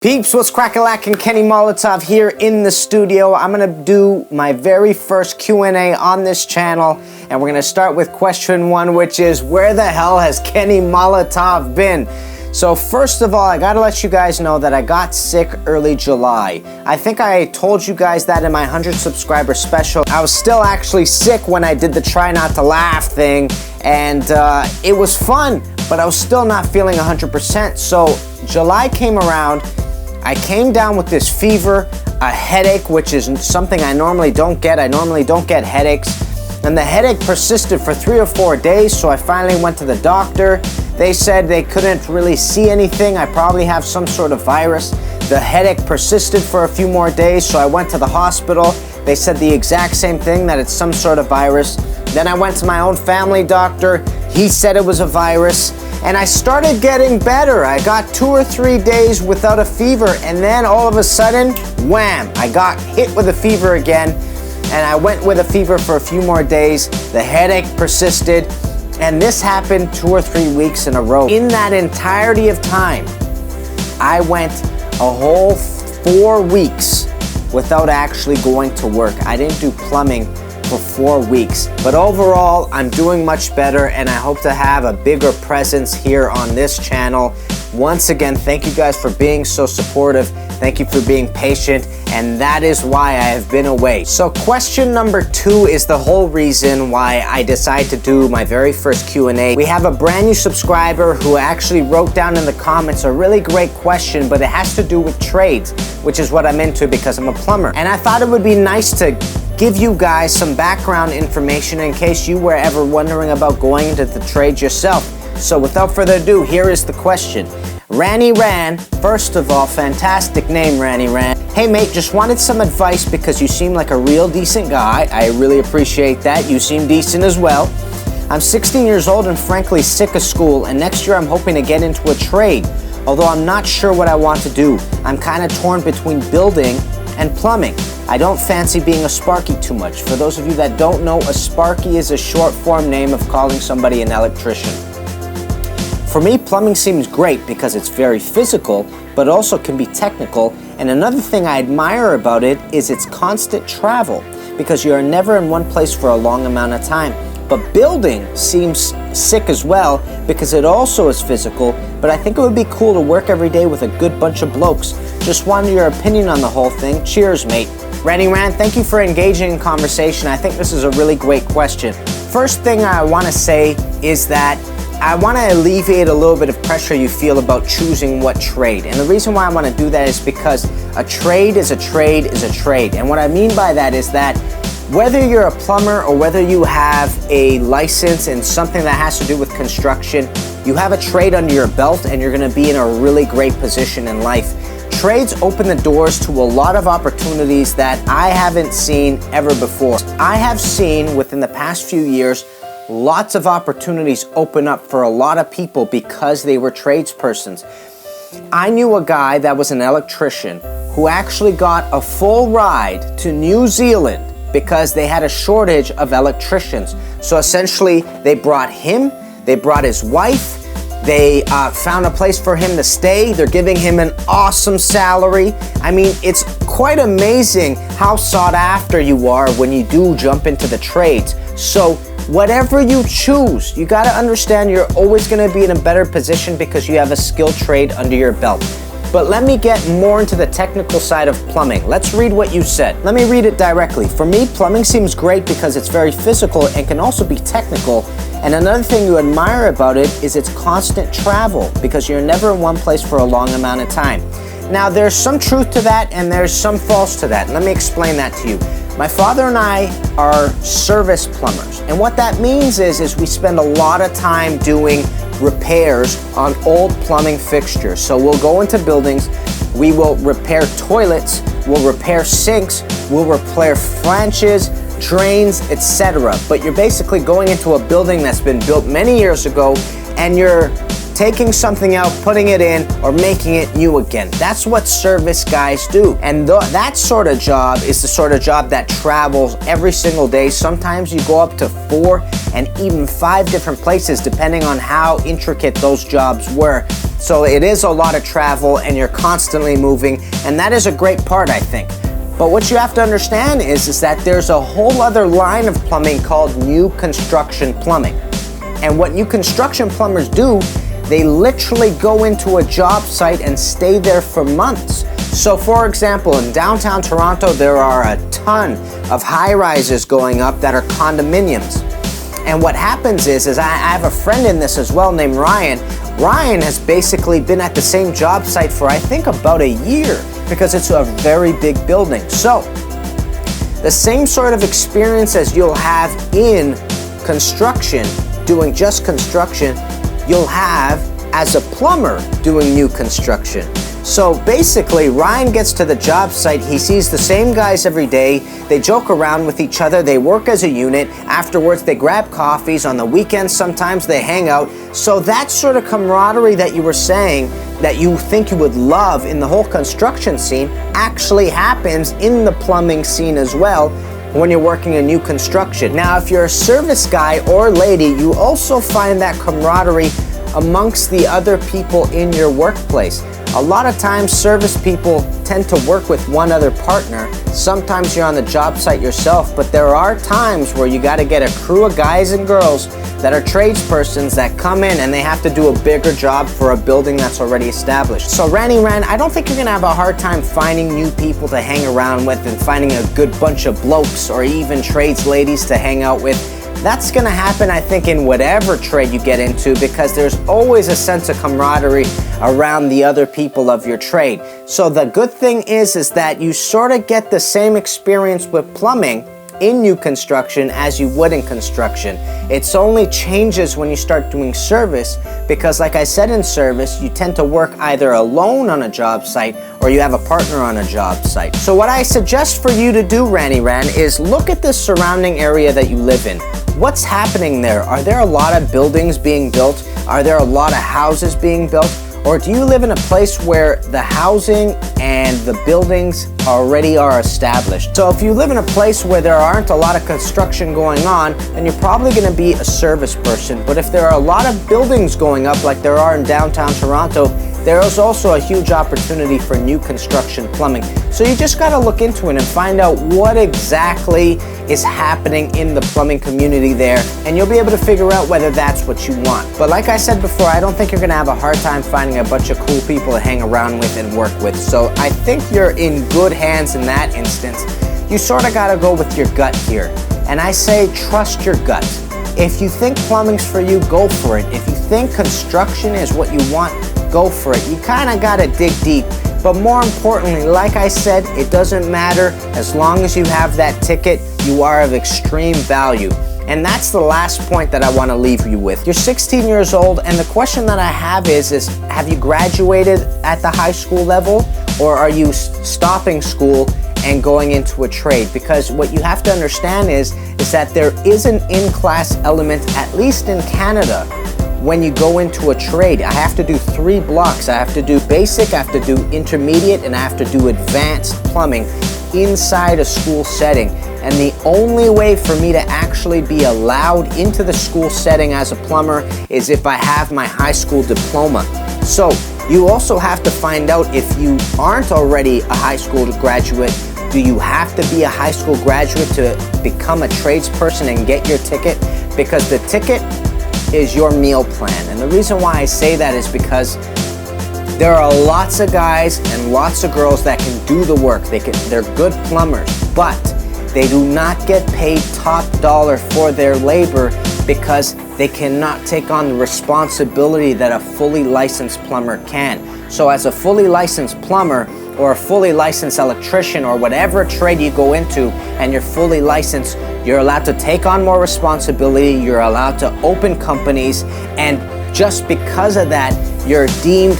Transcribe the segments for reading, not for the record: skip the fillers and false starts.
Peeps, what's crack-a-lackin'? Kenny Molotov here in the studio. I'm gonna do my very first Q&A on this channel, and we're gonna start with question one, which is, where the hell has Kenny Molotov been? So first of all, I gotta let you guys know that I got sick early July. I think I told you guys that in my 100 subscriber special. I was still actually sick when I did the try not to laugh thing, and it was fun, but I was still not feeling 100%. So July came around, I came down with this fever, a headache, which is something I normally don't get. I normally don't get headaches. And the headache persisted for 3 or 4 days, so I finally went to the doctor. They said they couldn't really see anything. I probably have some sort of virus. The headache persisted for a few more days, so I went to the hospital. They said the exact same thing, that it's some sort of virus. Then I went to my own family doctor. He said it was a virus. And I started getting better. I got 2 or 3 days without a fever, and then all of a sudden, wham, I got hit with a fever again, and I went with a fever for a few more days. The headache persisted, and this happened 2 or 3 weeks in a row. In that entirety of time, I went a whole 4 weeks without actually going to work. I didn't do plumbing for 4 weeks. But overall, I'm doing much better, and I hope to have a bigger presence here on this channel. Once again, thank you guys for being so supportive. Thank you for being patient, and that is why I have been away. So question number 2 is the whole reason why I decided to do my very first Q&A. We have a brand new subscriber who actually wrote down in the comments a really great question, but it has to do with trades, which is what I'm into because I'm a plumber. And I thought it would be nice to give you guys some background information in case you were ever wondering about going into the trades yourself. So without further ado, here is the question. Ranny Ran, first of all, fantastic name, Ranny Ran. Hey mate, just wanted some advice because you seem like a real decent guy. I really appreciate that. You seem decent as well. I'm 16 years old and frankly sick of school, and next year I'm hoping to get into a trade, although I'm not sure what I want to do. I'm kind of torn between building and plumbing. I don't fancy being a Sparky too much. For those of you that don't know, a Sparky is a short form name of calling somebody an electrician. For me, plumbing seems great because it's very physical, but also can be technical. And another thing I admire about it is its constant travel, because you are never in one place for a long amount of time. But building seems sick as well because it also is physical, but I think it would be cool to work every day with a good bunch of blokes. Just wanted your opinion on the whole thing. Cheers, mate. Randy Rand, thank you for engaging in conversation. I think this is a really great question. First thing I want to say is that I want to alleviate a little bit of pressure you feel about choosing what trade. And the reason why I want to do that is because a trade is a trade is a trade. And what I mean by that is that whether you're a plumber or whether you have a license in something that has to do with construction, you have a trade under your belt and you're going to be in a really great position in life. Trades open the doors to a lot of opportunities that I haven't seen ever before. I have seen within the past few years lots of opportunities open up for a lot of people because they were tradespersons. I knew a guy that was an electrician who actually got a full ride to New Zealand because they had a shortage of electricians. So essentially, they brought him, they brought his wife, they found a place for him to stay. They're giving him an awesome salary. I mean, it's quite amazing how sought after you are when you do jump into the trades. So whatever you choose, you gotta understand you're always gonna be in a better position because you have a skilled trade under your belt. But let me get more into the technical side of plumbing. Let's read what you said. Let me read it directly. For me, plumbing seems great because it's very physical and can also be technical. And another thing you admire about it is its constant travel because you're never in one place for a long amount of time. Now, there's some truth to that and there's some false to that. Let me explain that to you. My father and I are service plumbers. And what that means is we spend a lot of time doing repairs on old plumbing fixtures. So we'll go into buildings, we will repair toilets, we'll repair sinks, we'll repair flanges, drains, etc. But you're basically going into a building that's been built many years ago and you're taking something out, putting it in, or making it new again. That's what service guys do. And that sort of job is the sort of job that travels every single day. Sometimes you go up to 4 and even 5 different places depending on how intricate those jobs were. So it is a lot of travel and you're constantly moving, and that is a great part, I think. But what you have to understand is that there's a whole other line of plumbing called new construction plumbing. And what new construction plumbers do, they literally go into a job site and stay there for months. So for example, in downtown Toronto, there are a ton of high-rises going up that are condominiums. And what happens is I have a friend in this as well named Ryan. Ryan has basically been at the same job site for I think about a year because it's a very big building. So the same sort of experience as you'll have in construction, doing just construction, you'll have as a plumber doing new construction. So basically, Ryan gets to the job site, he sees the same guys every day, they joke around with each other, they work as a unit, afterwards they grab coffees, on the weekends sometimes they hang out. So that sort of camaraderie that you were saying that you think you would love in the whole construction scene actually happens in the plumbing scene as well when you're working in new construction. Now, if you're a service guy or lady, you also find that camaraderie amongst the other people in your workplace. A lot of times service people tend to work with one other partner. Sometimes you're on the job site yourself, but there are times where you got to get a crew of guys and girls that are tradespersons that come in and they have to do a bigger job for a building that's already established. So Randy Ran, I don't think you're gonna have a hard time finding new people to hang around with and finding a good bunch of blokes or even trades ladies to hang out with. That's gonna happen, I think, in whatever trade you get into because there's always a sense of camaraderie around the other people of your trade. So the good thing is that you sort of get the same experience with plumbing in new construction as you would in construction. It's only changes when you start doing service because like I said in service, you tend to work either alone on a job site or you have a partner on a job site. So what I suggest for you to do, Randy Ran, is look at the surrounding area that you live in. What's happening there? Are there a lot of buildings being built? Are there a lot of houses being built? Or do you live in a place where the housing and the buildings already are established? So if you live in a place where there aren't a lot of construction going on, then you're probably going to be a service person. But if there are a lot of buildings going up like there are in downtown Toronto, there is also a huge opportunity for new construction plumbing. So you just got to look into it and find out what exactly is happening in the plumbing community there, and you'll be able to figure out whether that's what you want. But like I said before, I don't think you're going to have a hard time finding a bunch of cool people to hang around with and work with. So I think you're in good hands in that instance. You sort of got to go with your gut here. And I say trust your gut. If you think plumbing's for you, go for it. If you think construction is what you want, go for it. You kind of got to dig deep. But more importantly, like I said, it doesn't matter. As long as you have that ticket, you are of extreme value. And that's the last point that I want to leave you with. You're 16 years old, and the question that I have is have you graduated at the high school level, or are you stopping school and going into a trade? Because what you have to understand is that there is an in-class element, at least in Canada, when you go into a trade. I have to do 3 blocks. I have to do basic, I have to do intermediate, and I have to do advanced plumbing inside a school setting. And the only way for me to actually be allowed into the school setting as a plumber is if I have my high school diploma. So you also have to find out, if you aren't already a high school graduate, do you have to be a high school graduate to become a tradesperson and get your ticket? Because the ticket is your meal plan. And the reason why I say that is because there are lots of guys and lots of girls that can do the work. They're good plumbers, but they do not get paid top dollar for their labor because they cannot take on the responsibility that a fully licensed plumber can. So as a fully licensed plumber or a fully licensed electrician or whatever trade you go into and you're fully licensed, you're allowed to take on more responsibility, you're allowed to open companies, and just because of that, you're deemed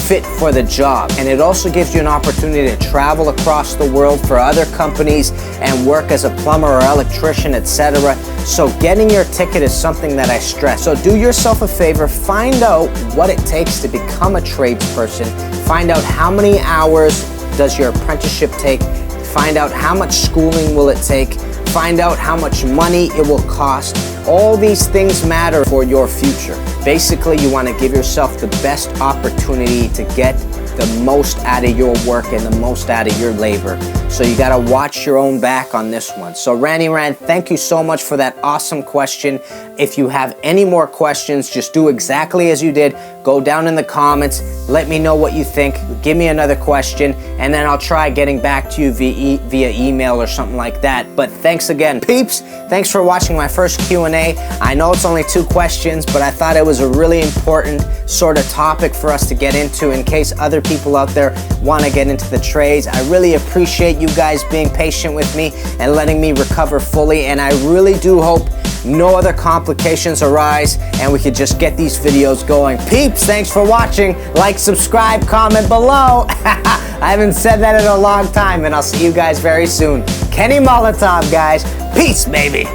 fit for the job. And it also gives you an opportunity to travel across the world for other companies and work as a plumber or electrician, etc. So getting your ticket is something that I stress. So do yourself a favor, find out what it takes to become a tradesperson, find out how many hours does your apprenticeship take, find out how much schooling will it take, find out how much money it will cost. All these things matter for your future. Basically, you want to give yourself the best opportunity to get the most out of your work and the most out of your labor. So you got to watch your own back on this one. So Randy Rand, thank you so much for that awesome question. If you have any more questions, just do exactly as you did. Go down in the comments, let me know what you think, give me another question, and then I'll try getting back to you via email or something like that. But thanks again, peeps. Thanks for watching my first Q&A. I know it's only 2 questions, but I thought it was a really important sort of topic for us to get into in case other people out there want to get into the trades. I really appreciate you guys being patient with me and letting me recover fully, and I really do hope no other complications arise and we could just get these videos going. Peeps, thanks for watching. Like, subscribe, comment below. I haven't said that in a long time, and I'll see you guys very soon. Kenny Molotov, guys. Peace, baby.